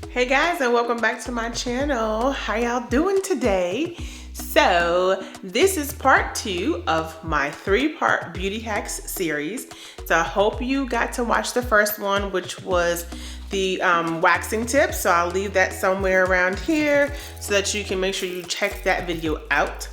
Hey guys, and welcome back to my channel. How y'all doing today? So this is part 2 of my 3-part beauty hacks series. So I hope you got to watch the first one, which was the waxing tips. So I'll leave that somewhere around here so that you can make sure you check that video out.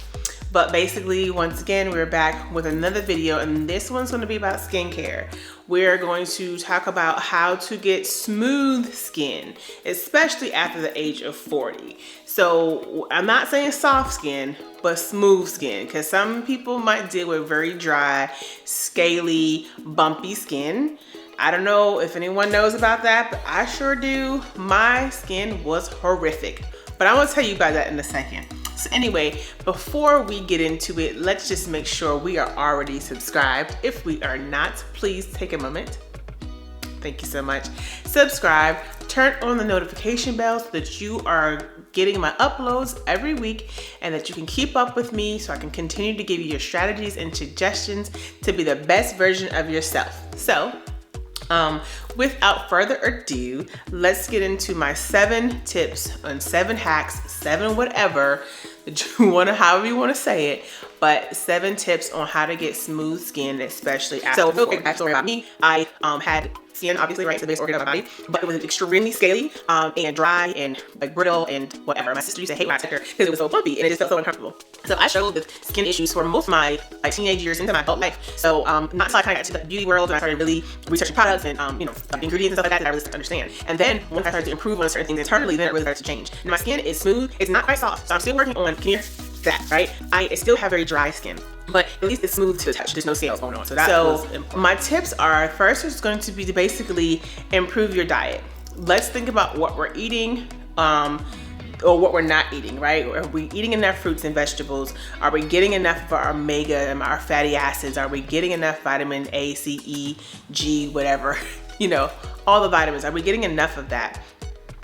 But basically, once again, we're back with another video, and this one's going to be about skincare. We're going to talk about how to get smooth skin, especially after the age of 40. So I'm not saying soft skin, but smooth skin, because some people might deal with very dry, scaly, bumpy skin. I don't know if anyone knows about that, but I sure do. My skin was horrific, but I'm going to tell you about that in a second. So anyway, before we get into it, let's just make sure we are already subscribed. If we are not, please take a moment. Thank you so much. Subscribe, turn on the notification bell so that you are getting my uploads every week and that you can keep up with me so I can continue to give you your strategies and suggestions to be the best version of yourself. So, without further ado, let's get into my 7 tips and 7 hacks, 7 whatever that you want to, however you want to say it, but 7 tips on how to get smooth skin, especially after. So, real quick backstory about me. I had skin, obviously, right, it's the biggest organ of my body, but it was extremely scaly and dry and like brittle and whatever. My sister used to hate when I took her because it was so bumpy and it just felt so uncomfortable. So I struggled with skin issues for most of my teenage years into my adult life. So not until I kind of got to the beauty world and I started really researching products and ingredients and stuff like that I really started to understand. And then once I started to improve on certain things internally, then it really started to change. And my skin is smooth. It's not quite soft, so I'm still working on, can you hear that, right? I still have very dry skin, but at least it's smooth to the touch. There's no scales going on. So my tips are, first is going to be to basically improve your diet. Let's think about what we're eating or what we're not eating, right? Are we eating enough fruits and vegetables? Are we getting enough of our omega and our fatty acids? Are we getting enough vitamin A, C, E, G, whatever, all the vitamins? Are we getting enough of that?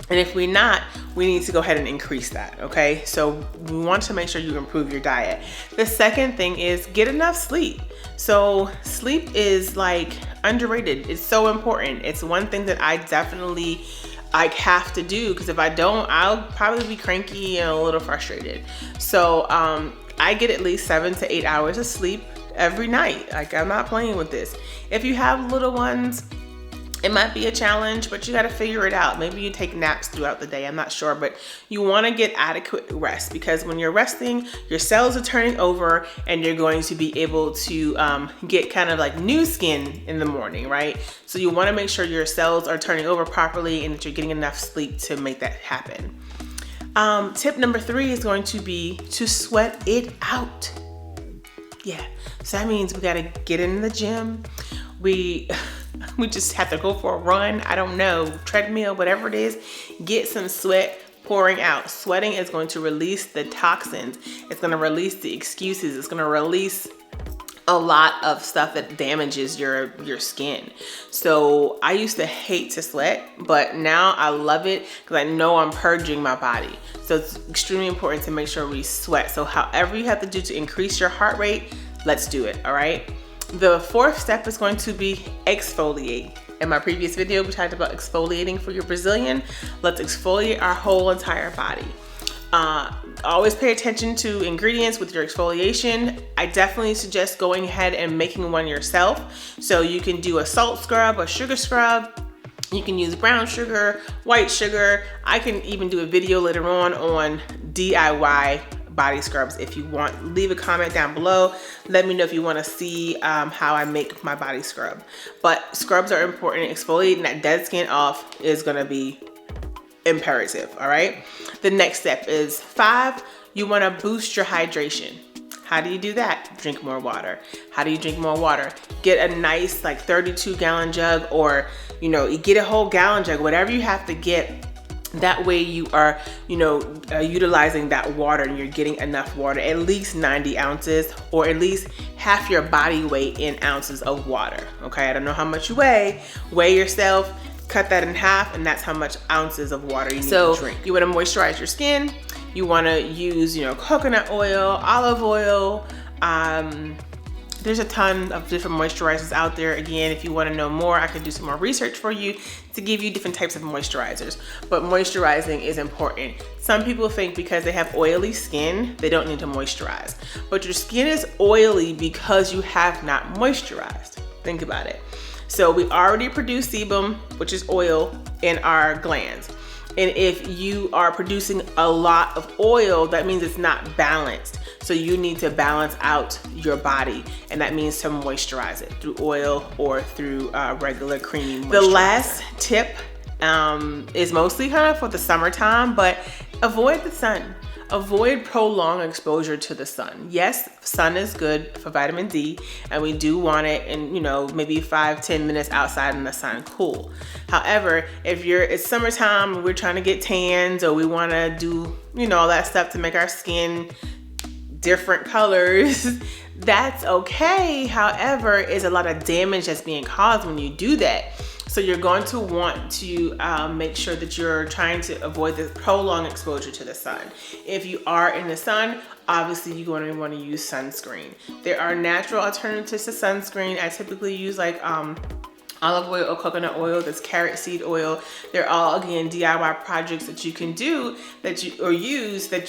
And if we're not, we need to go ahead and increase that, okay? So we want to make sure you improve your diet. The second thing is get enough sleep. So sleep is like underrated. It's so important. It's one thing that I definitely have to do, because if I don't, I'll probably be cranky and a little frustrated. So I get at least 7 to 8 hours of sleep every night. Like, I'm not playing with this. If you have little ones, it might be a challenge, but you got to figure it out. Maybe you take naps throughout the day. I'm not sure, but you want to get adequate rest, because when you're resting, your cells are turning over and you're going to be able to get kind of like new skin in the morning, right? So you want to make sure your cells are turning over properly and that you're getting enough sleep to make that happen. Tip number 3 is going to be to sweat it out. Yeah, so that means we got to get in the gym. We just have to go for a run. I don't know, treadmill, whatever it is, get some sweat pouring out. Sweating is going to release the toxins. It's going to release the excuses. It's going to release a lot of stuff that damages your skin. So I used to hate to sweat, but now I love it because I know I'm purging my body. So it's extremely important to make sure we sweat. So however you have to do to increase your heart rate, let's do it, all right? The 4th step is going to be exfoliate. In my previous video, we talked about exfoliating for your Brazilian. Let's exfoliate our whole entire body. Always pay attention to ingredients with your exfoliation. I definitely suggest going ahead and making one yourself. So you can do a salt scrub, a sugar scrub. You can use brown sugar, white sugar. I can even do a video later on DIY body scrubs if you want. Leave a comment down below. Let me know if you want to see how I make my body scrub. But scrubs are important. Exfoliating that dead skin off is going to be imperative, all right? The next step is 5, you want to boost your hydration. How do you do that? Drink more water. How do you drink more water? Get a nice like 32-gallon jug, or you get a whole gallon jug, whatever you have to get. That way you are, utilizing that water and you're getting enough water, at least 90 ounces or at least half your body weight in ounces of water. Okay, I don't know how much you weigh yourself, cut that in half, and that's how much ounces of water you need to drink. You want to moisturize your skin. You want to use, coconut oil, olive oil, there's a ton of different moisturizers out there. Again, if you want to know more, I can do some more research for you to give you different types of moisturizers. But moisturizing is important. Some people think because they have oily skin, they don't need to moisturize. But your skin is oily because you have not moisturized. Think about it. So we already produce sebum, which is oil, in our glands. And if you are producing a lot of oil, that means it's not balanced. So you need to balance out your body, and that means to moisturize it through oil or through regular creamy moisturizer. The last tip is mostly kind of for the summertime, but avoid the sun. Avoid prolonged exposure to the sun. Yes, sun is good for vitamin D, and we do want it in, maybe 5-10 minutes outside in the sun, cool. However, if it's summertime and we're trying to get tans, or we want to do, all that stuff to make our skin different colors, that's okay. However, it's a lot of damage that's being caused when you do that. So you're going to want to make sure that you're trying to avoid the prolonged exposure to the sun. If you are in the sun, obviously you're going to want to use sunscreen. There are natural alternatives to sunscreen. I typically use like olive oil or coconut oil, there's carrot seed oil. They're all, again, DIY projects that you can do use that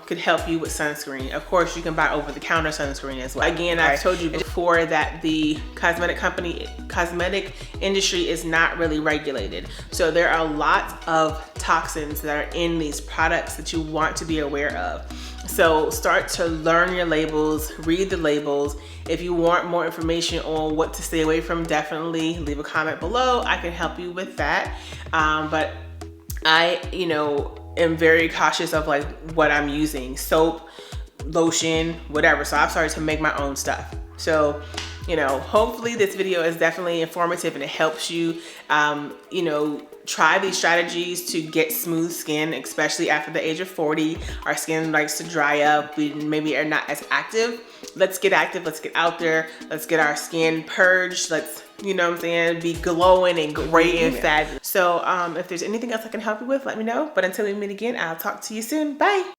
could help you with sunscreen. Of course, you can buy over-the-counter sunscreen as well. Again, I've told you before that the cosmetic industry is not really regulated. So there are lots of toxins that are in these products that you want to be aware of. So start to learn your labels, read the labels. If you want more information on what to stay away from, definitely leave a comment below. I can help you with that. But I, am very cautious of like what I'm using, soap, lotion, whatever. So I've started to make my own stuff. So, hopefully this video is definitely informative and it helps you, try these strategies to get smooth skin, especially after the age of 40. Our skin likes to dry up. We maybe are not as active. Let's get active. Let's get out there. Let's get our skin purged. Let's, be glowing and great and fabulous. So if there's anything else I can help you with, let me know. But until we meet again, I'll talk to you soon. Bye.